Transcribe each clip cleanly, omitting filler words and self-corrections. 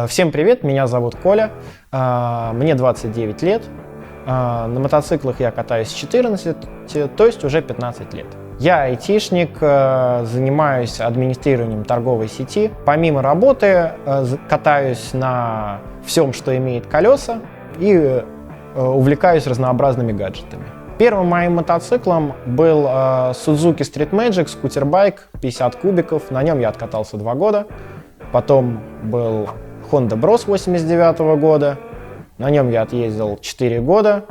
Всем привет, меня зовут Коля, мне 29 лет, на мотоциклах я катаюсь с 14, то есть уже 15 лет. Я айтишник, занимаюсь администрированием торговой сети. Помимо работы катаюсь на всем, что имеет колеса, и увлекаюсь разнообразными гаджетами. Первым моим мотоциклом был Suzuki Street Magic скутербайк 50 кубиков, на нем я откатался 2 года. Потом был Honda Bros 89 года, на нем я отъездил 4 года,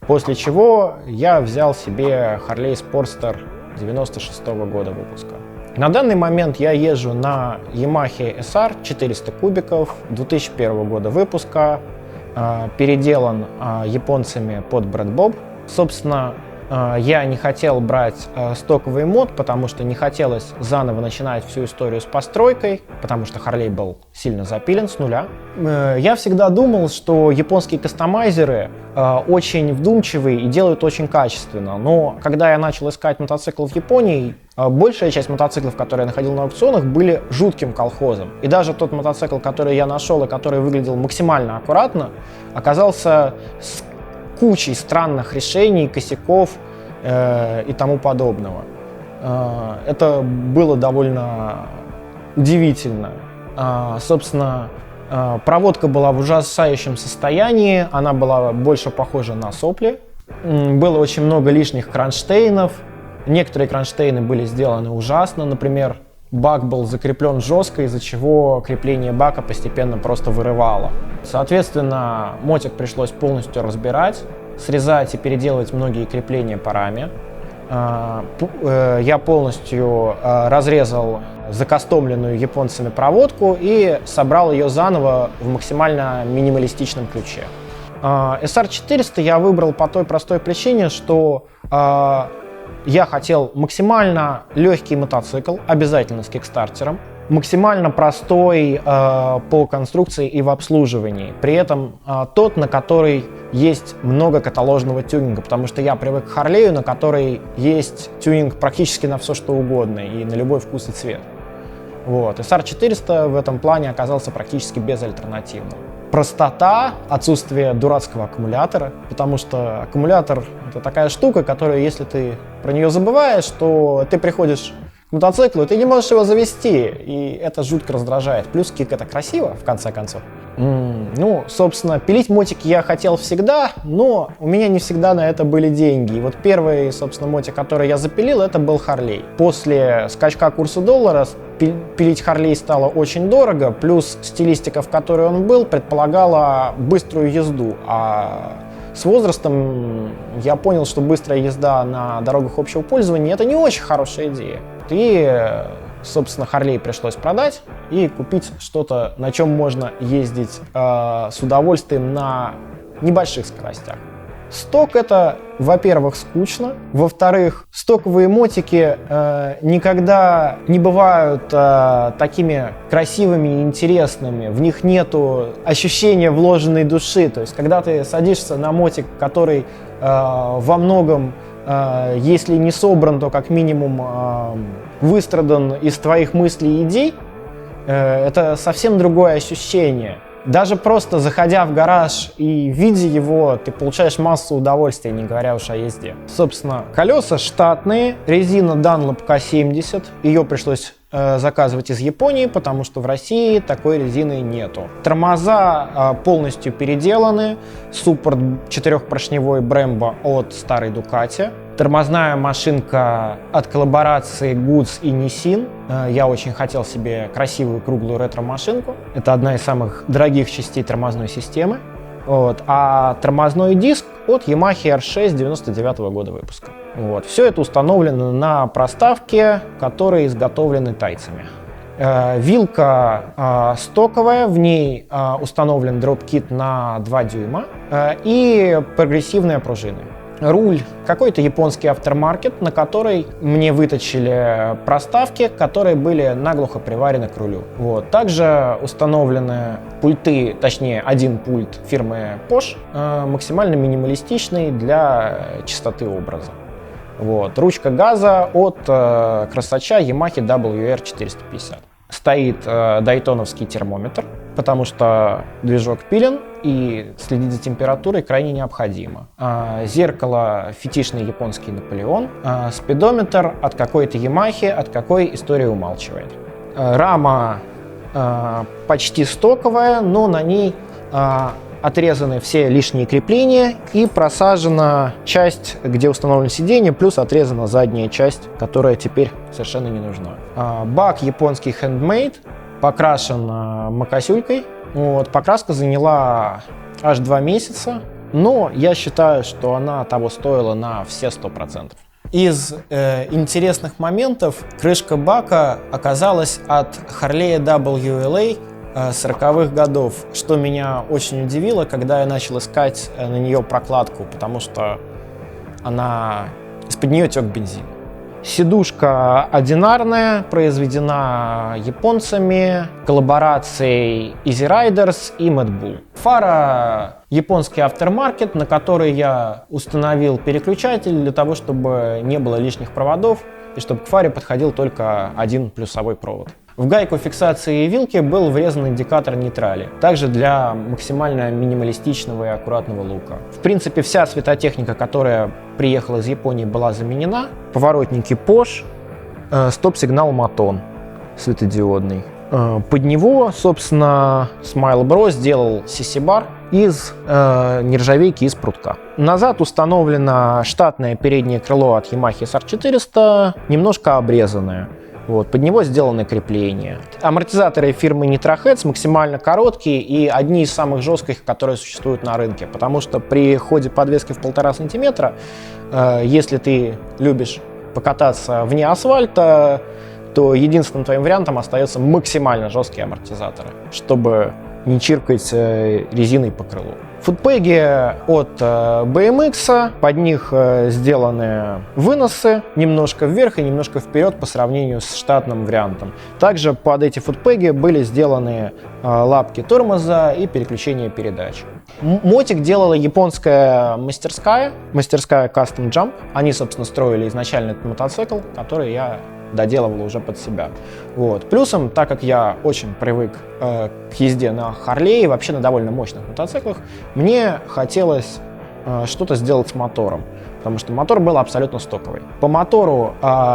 после чего я взял себе Harley Sportster 96 года выпуска. На данный момент я езжу на Yamaha SR 400 кубиков 2001 года выпуска, переделан японцами под Brad Bob. Собственно, я не хотел брать стоковый мод, потому что не хотелось заново начинать всю историю с постройкой, потому что Harley был сильно запилен с нуля. Я всегда думал, что японские кастомайзеры очень вдумчивые и делают очень качественно, но когда я начал искать мотоцикл в Японии, большая часть мотоциклов, которые я находил на аукционах, были жутким колхозом. И даже тот мотоцикл, который я нашел и который выглядел максимально аккуратно, оказался с кучей странных решений, косяков и тому подобного. Это было довольно удивительно. Собственно, проводка была в ужасающем состоянии, она была больше похожа на сопли. Было очень много лишних кронштейнов. Некоторые кронштейны были сделаны ужасно. Например, бак был закреплен жестко, из-за чего крепление бака постепенно просто вырывало. Соответственно, мотик пришлось полностью разбирать, срезать и переделывать многие крепления по раме. Я полностью разрезал закастомленную японцами проводку и собрал ее заново в максимально минималистичном ключе. SR400 я выбрал по той простой причине, что я хотел максимально легкий мотоцикл, обязательно с кикстартером, максимально простой по конструкции и в обслуживании. При этом тот, на который есть много каталожного тюнинга, потому что я привык к Харлею, на которой есть тюнинг практически на все что угодно и на любой вкус и цвет. Вот. SR400 в этом плане оказался практически безальтернативным. Простота, отсутствие дурацкого аккумулятора, потому что аккумулятор — это такая штука, которая, если ты про нее забываешь, то ты приходишь к мотоциклу, и ты не можешь его завести, и это жутко раздражает. Плюс кик — это красиво, в конце концов. Ну, собственно, пилить мотики я хотел всегда, но у меня не всегда на это были деньги. И вот первый, собственно, мотик, который я запилил, это был Harley. После скачка курса доллара пилить Harley стало очень дорого, плюс стилистика, в которой он был, предполагала быструю езду, а с возрастом я понял, что быстрая езда на дорогах общего пользования — это не очень хорошая идея. И, собственно, Harley пришлось продать и купить что-то, на чем можно ездить с удовольствием на небольших скоростях. Сток — это, во-первых, скучно, во-вторых, стоковые мотики никогда не бывают такими красивыми и интересными, в них нету ощущения вложенной души. То есть, когда ты садишься на мотик, который во многом, если не собран, то как минимум выстрадан из твоих мыслей и идей, это совсем другое ощущение. Даже просто заходя в гараж и видя его, ты получаешь массу удовольствия, не говоря уж о езде. Собственно, колеса штатные, резина Dunlop K70, ее пришлось заказывать из Японии, потому что в России такой резины нету. Тормоза полностью переделаны, суппорт 4-поршневой Brembo от старой Ducati. Тормозная машинка от коллаборации Goodz и Nissin. Я очень хотел себе красивую круглую ретро-машинку. Это одна из самых дорогих частей тормозной системы. Вот. А тормозной диск от Yamaha R6 99 года выпуска. Вот. Все это установлено на проставке, которые изготовлены тайцами. Вилка стоковая, в ней установлен дроп-кит на 2 дюйма и прогрессивные пружины. Руль какой-то японский автормаркет, на который мне выточили проставки, которые были наглухо приварены к рулю. Вот. Также установлены пульты, точнее один пульт фирмы Porsche, максимально минималистичный для чистоты образа. Вот. Ручка газа от красача Yamaha WR450. Стоит дайтоновский термометр, потому что движок пилен и следить за температурой крайне необходимо. Зеркало фетишный японский Наполеон, спидометр от какой-то Ямахи, от какой история умалчивает. Рама почти стоковая, но на ней отрезаны все лишние крепления и просажена часть, где установлено сиденье, плюс отрезана задняя часть, которая теперь совершенно не нужна. Бак японский handmade, покрашен макосюлькой. Вот, покраска заняла аж 2 месяца, но я считаю, что она того стоила на все 100%. Из интересных моментов крышка бака оказалась от Harley WLA 40-х годов, что меня очень удивило, когда я начал искать на нее прокладку, потому что из-под нее тек бензин. Сидушка одинарная, произведена японцами, коллаборацией Easy Riders и Mad Bull. Фара японский aftermarket, на который я установил переключатель для того, чтобы не было лишних проводов и чтобы к фаре подходил только один плюсовой провод. В гайку фиксации вилки был врезан индикатор нейтрали, также для максимально минималистичного и аккуратного лука. В принципе, вся светотехника, которая приехала из Японии, была заменена. Поворотники Porsche, стоп-сигнал Maton светодиодный. Под него, собственно, Smile Bro сделал CC-бар из нержавейки из прутка. Назад установлено штатное переднее крыло от Yamaha SR400, немножко обрезанное. Вот, под него сделаны крепления. Амортизаторы фирмы Nitroheads максимально короткие и одни из самых жестких, которые существуют на рынке. Потому что при ходе подвески в 1,5 сантиметра, если ты любишь покататься вне асфальта, то единственным твоим вариантом остается максимально жесткие амортизаторы, чтобы не чиркать резиной по крылу. Футпеги от BMX, под них сделаны выносы немножко вверх и немножко вперед по сравнению с штатным вариантом. Также под эти футпеги были сделаны лапки тормоза и переключение передач. Мотик делала японская мастерская Custom Jump. Они, собственно, строили изначально этот мотоцикл, который я доделывал уже под себя. Вот. Плюсом, так как я очень привык к езде на Харлее и вообще на довольно мощных мотоциклах, мне хотелось что-то сделать с мотором, потому что мотор был абсолютно стоковый. По мотору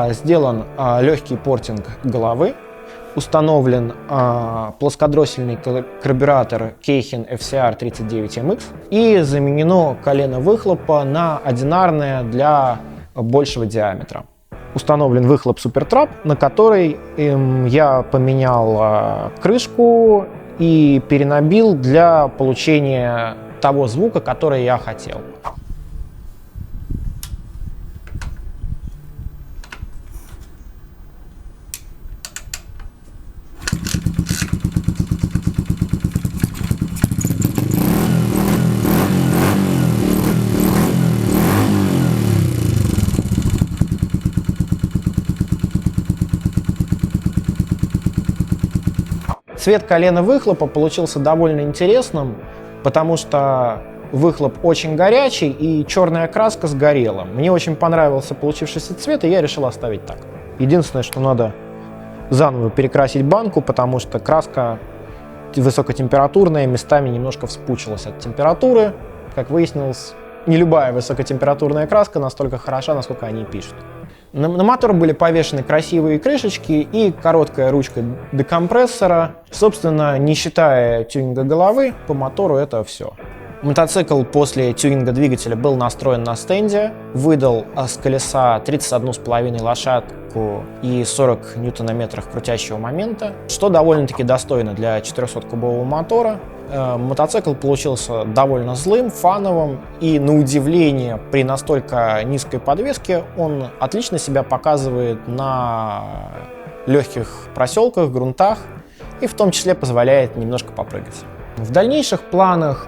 сделан легкий портинг головы, установлен плоскодроссельный карбюратор Keihin FCR39MX и заменено колено выхлопа на одинарное для большего диаметра. Установлен выхлоп SuperTrap, на который я поменял крышку и перенабил для получения того звука, который я хотел. Цвет колена выхлопа получился довольно интересным, потому что выхлоп очень горячий и черная краска сгорела. Мне очень понравился получившийся цвет, и я решил оставить так. Единственное, что надо заново перекрасить банку, потому что краска высокотемпературная, местами немножко вспучилась от температуры. Как выяснилось, не любая высокотемпературная краска настолько хороша, насколько они пишут. На мотор были повешены красивые крышечки и короткая ручка декомпрессора. Собственно, не считая тюнинга головы, по мотору это все. Мотоцикл после тюнинга двигателя был настроен на стенде, выдал с колеса 31,5 лошадку и 40 ньютонометров крутящего момента, что довольно-таки достойно для 400-кубового мотора. Мотоцикл получился довольно злым, фановым, и на удивление при настолько низкой подвеске он отлично себя показывает на легких проселках, грунтах и в том числе позволяет немножко попрыгать. В дальнейших планах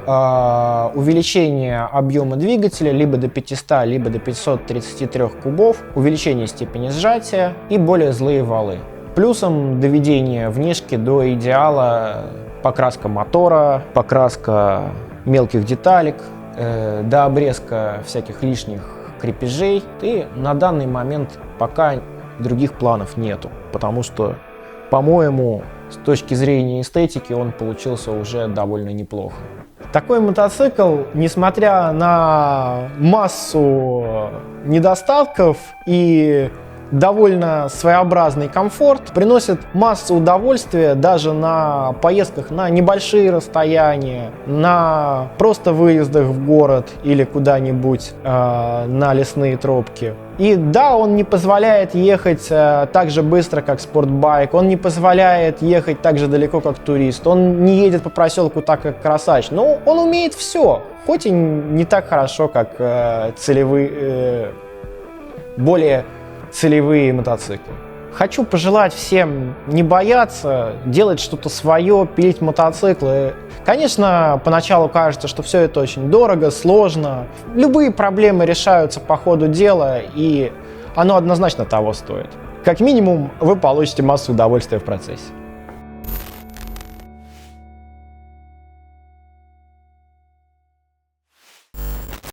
увеличение объема двигателя либо до 500, либо до 533 кубов, увеличение степени сжатия и более злые валы. Плюсом доведение внешки до идеала, покраска мотора, покраска мелких деталек, до обрезка всяких лишних крепежей. И на данный момент пока других планов нету, потому что, по-моему, с точки зрения эстетики он получился уже довольно неплохо. Такой мотоцикл, несмотря на массу недостатков и довольно своеобразный комфорт, приносит массу удовольствия даже на поездках на небольшие расстояния, на просто выездах в город или куда-нибудь на лесные тропки. И да, он не позволяет ехать так же быстро, как спортбайк, он не позволяет ехать так же далеко, как турист, он не едет по проселку так, как красач, но он умеет все, хоть и не так хорошо, как более целевые мотоциклы. Хочу пожелать всем не бояться, делать что-то свое, пилить мотоциклы. Конечно, поначалу кажется, что все это очень дорого, сложно. Любые проблемы решаются по ходу дела, и оно однозначно того стоит. Как минимум, вы получите массу удовольствия в процессе.